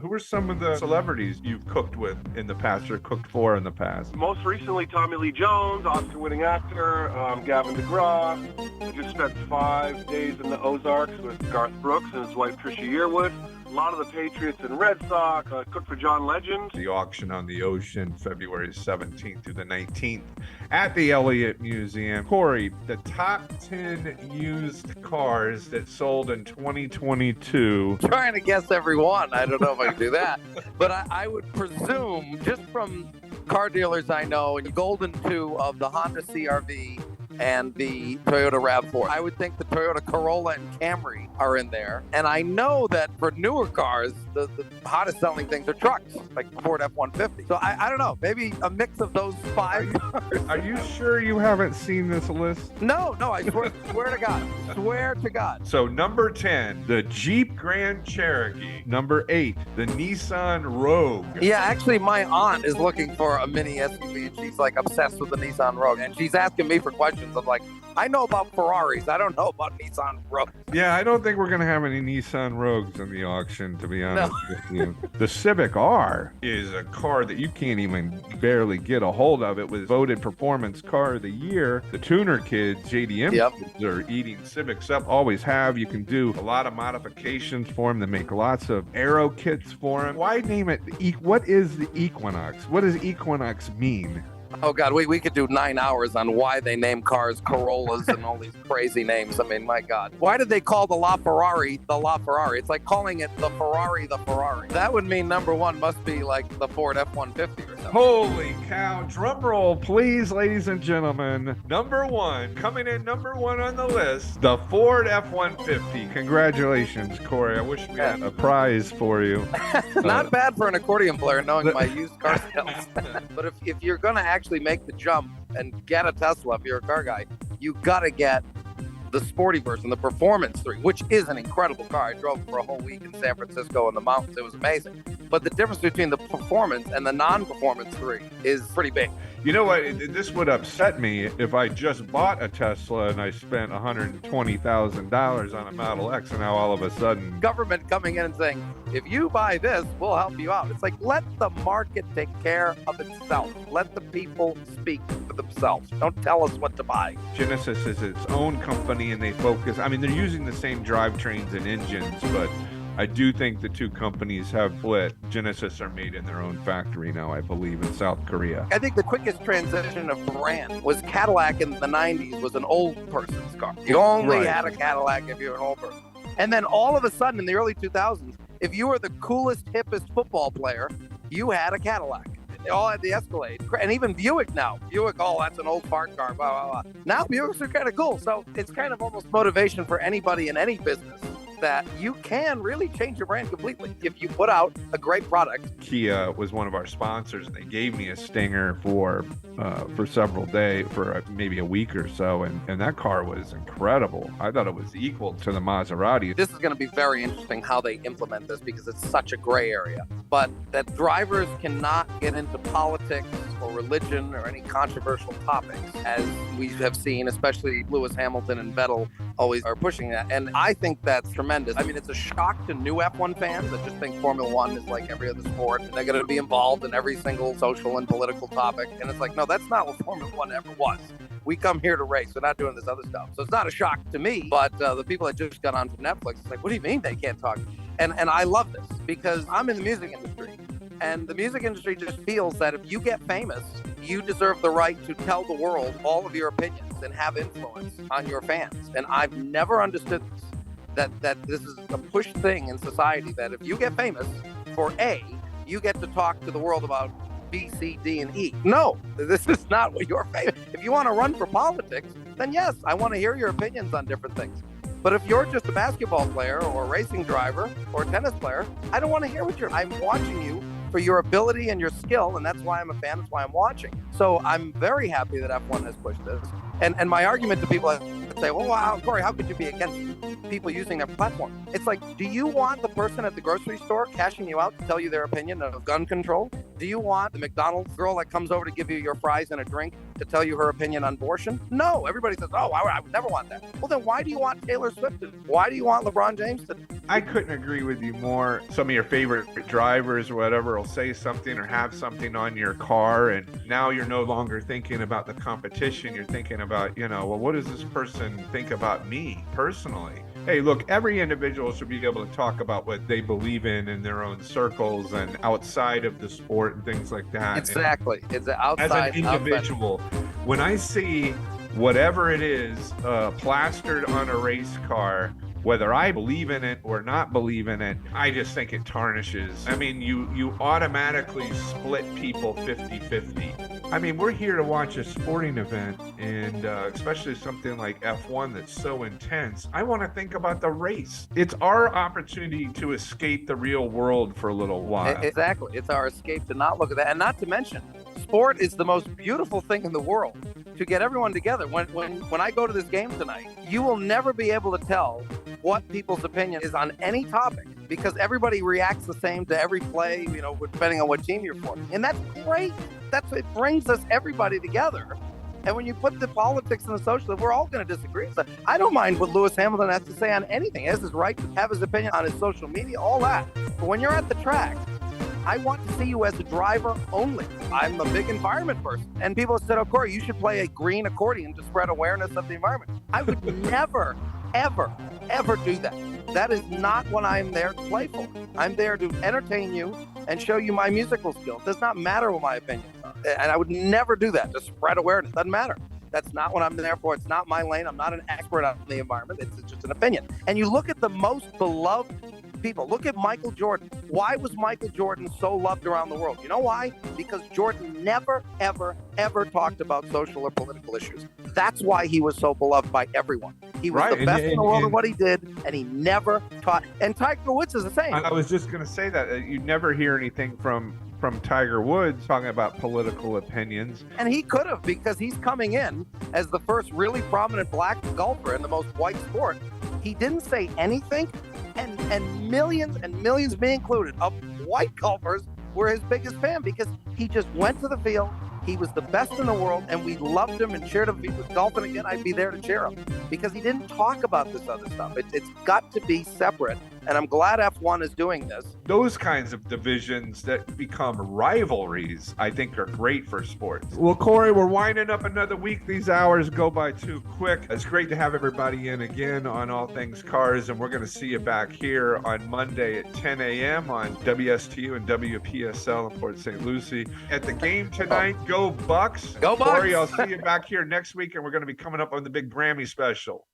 Who are some of the celebrities you've cooked with in the past or cooked for in the past? Most recently, Tommy Lee Jones, Oscar-winning actor, Gavin DeGraw. I just spent 5 days in the Ozarks with Garth Brooks and his wife Trisha Yearwood. A lot of the Patriots and Red Sox. Cooked for John Legend. The auction on the ocean, February 17th through the 19th at the Elliott Museum. Cory, the top 10 used cars that sold in 2022. Trying to guess every one. I don't know if I can do that. But I would presume, just from car dealers I know, and Golden 2 of the Honda CR-V and the Toyota RAV4. I would think the Toyota Corolla and Camry are in there. And I know that for newer cars, the hottest selling things are trucks, like the Ford F-150. So I don't know, maybe a mix of those 5 cars. Are you sure you haven't seen this list? No, I swear to God. Swear to God. So number 10, the Jeep Grand Cherokee. Number 8, the Nissan Rogue. Yeah, actually, my aunt is looking for a mini SUV, and she's like obsessed with the Nissan Rogue. And she's asking me for questions. I'm like, I know about Ferraris. I don't know about Nissan Rogues. Yeah, I don't think we're going to have any Nissan Rogues in the auction, to be honest with you. The Civic R is a car that you can't even barely get a hold of. It was voted Performance Car of the Year. The tuner kids, JDM kids, are eating Civics up. Always have. You can do a lot of modifications for them. They make lots of aero kits for them. Why name it? What is the Equinox? What does Equinox mean? Oh, God, we could do 9 hours on why they name cars Corollas and all these crazy names. I mean, my God. Why did they call the LaFerrari the LaFerrari? It's like calling it the Ferrari the Ferrari. That would mean number one must be like the Ford F-150 or something. Holy cow. Drum roll, please, ladies and gentlemen. Number 1, coming in number 1 on the list, the Ford F-150. Congratulations, Cory. I wish we had a prize for you. Not bad for an accordion player knowing my used car sales. But if you're going to actually make the jump and get a Tesla, if you're a car guy, you got to get the sporty version, the Performance 3, which is an incredible car. I drove for a whole week in San Francisco in the mountains. It was amazing. But the difference between the Performance and the non-Performance 3 is pretty big. You know what? This would upset me if I just bought a Tesla and I spent $120,000 on a Model X, and now all of a sudden... Government coming in and saying, if you buy this, we'll help you out. It's like, let the market take care of itself. Let the people speak for themselves. Don't tell us what to buy. Genesis is its own company, and they focus... I mean, they're using the same drivetrains and engines, but... I do think the two companies have split. Genesis are made in their own factory now, I believe, in South Korea. I think the quickest transition of brand was Cadillac in the 90s was an old person's car. You only had a Cadillac if you're an old person. And then all of a sudden in the early 2000s, if you were the coolest, hippest football player, you had a Cadillac. They all had the Escalade. And even Buick now. Buick, oh, that's an old fart car, blah, blah, blah. Now Buicks are kind of cool. So it's kind of almost motivation for anybody in any business that you can really change your brand completely if you put out a great product. Kia was one of our sponsors, and they gave me a Stinger for several days, for maybe a week or so, and that car was incredible. I thought it was equal to the Maserati. This is going to be very interesting how they implement this because it's such a gray area. But that drivers cannot get into politics or religion or any controversial topics, as we have seen, especially Lewis Hamilton and Vettel always are pushing that. And I think that's tremendous. I mean, it's a shock to new F1 fans that just think Formula One is like every other sport. And they're going to be involved in every single social and political topic. And it's like, no, that's not what Formula One ever was. We come here to race. We're not doing this other stuff. So it's not a shock to me. But the people that just got on Netflix, it's like, what do you mean they can't talk? And I love this because I'm in the music industry. And the music industry just feels that if you get famous, you deserve the right to tell the world all of your opinions and have influence on your fans. And I've never understood this, that this is a push thing in society, that if you get famous for A, you get to talk to the world about B, C, D, and E. No, this is not what you're famous. If you want to run for politics, then yes, I want to hear your opinions on different things. But if you're just a basketball player or a racing driver or a tennis player, I don't want to hear what I'm watching you for your ability and your skill, and that's why I'm a fan, that's why I'm watching. So I'm very happy that F1 has pushed this. And my argument to people that say, well, wow, Cory, how could you be against people using their platform? It's like, do you want the person at the grocery store cashing you out to tell you their opinion of gun control? Do you want the McDonald's girl that comes over to give you your fries and a drink to tell you her opinion on abortion? No. Everybody says, oh, I would never want that. Well, then why do you want Taylor Swift to? Why do you want LeBron James to? I couldn't agree with you more. Some of your favorite drivers or whatever will say something or have something on your car, and now you're no longer thinking about the competition. You're thinking about, well, what does this person think about me personally? Hey, look, every individual should be able to talk about what they believe in their own circles and outside of the sport and things like that. Exactly. It's outside. As an individual, when I see whatever it is plastered on a race car, whether I believe in it or not believe in it, I just think it tarnishes. I mean, you automatically split people 50-50. I mean, we're here to watch a sporting event, and especially something like F1 that's so intense. I want to think about the race. It's our opportunity to escape the real world for a little while. Exactly. It's our escape to not look at that. And not to mention, sport is the most beautiful thing in the world to get everyone together. When I go to this game tonight, you will never be able to tell what people's opinion is on any topic because everybody reacts the same to every play, depending on what team you're for. And that's great. It brings us everybody together. And when you put the politics and the social, we're all going to disagree. So I don't mind what Lewis Hamilton has to say on anything. He has his right to have his opinion on his social media, all that. But when you're at the track, I want to see you as a driver only. I'm a big environment person. And people said, oh, Cory, you should play a green accordion to spread awareness of the environment. I would never, ever, ever do that. That is not what I'm there to play for. I'm there to entertain you and show you my musical skill. It does not matter what my opinions are. And I would never do that to spread awareness. Doesn't matter. That's not what I'm there for. It's not my lane. I'm not an expert on the environment. It's just an opinion. And you look at the most beloved people. Look at Michael Jordan. Why was Michael Jordan so loved around the world? You know why? Because Jordan never, ever, ever talked about social or political issues. That's why he was so beloved by everyone. He was the best in the world at what he did, and he never taught. And Tiger Woods is the same. I was just going to say that. You never hear anything from Tiger Woods talking about political opinions. And he could have, because he's coming in as the first really prominent black golfer in the most white sport. He didn't say anything. And millions, me included, of white golfers were his biggest fan because he just went to the field. He was the best in the world, and we loved him and cheered him. If he was golfing again, I'd be there to cheer him because he didn't talk about this other stuff. It's got to be separate, and I'm glad F1 is doing this. Those kinds of divisions that become rivalries, I think, are great for sports. Well, Cory, we're winding up another week. These hours go by too quick. It's great to have everybody in again on All Things Cars, and we're going to see you back here on Monday at 10 a.m. on WSTU and WPSL in Port St. Lucie. At the game tonight, go Bucks. Go Bucks. Cory, I'll see you back here next week, and we're going to be coming up on the big Grammy special.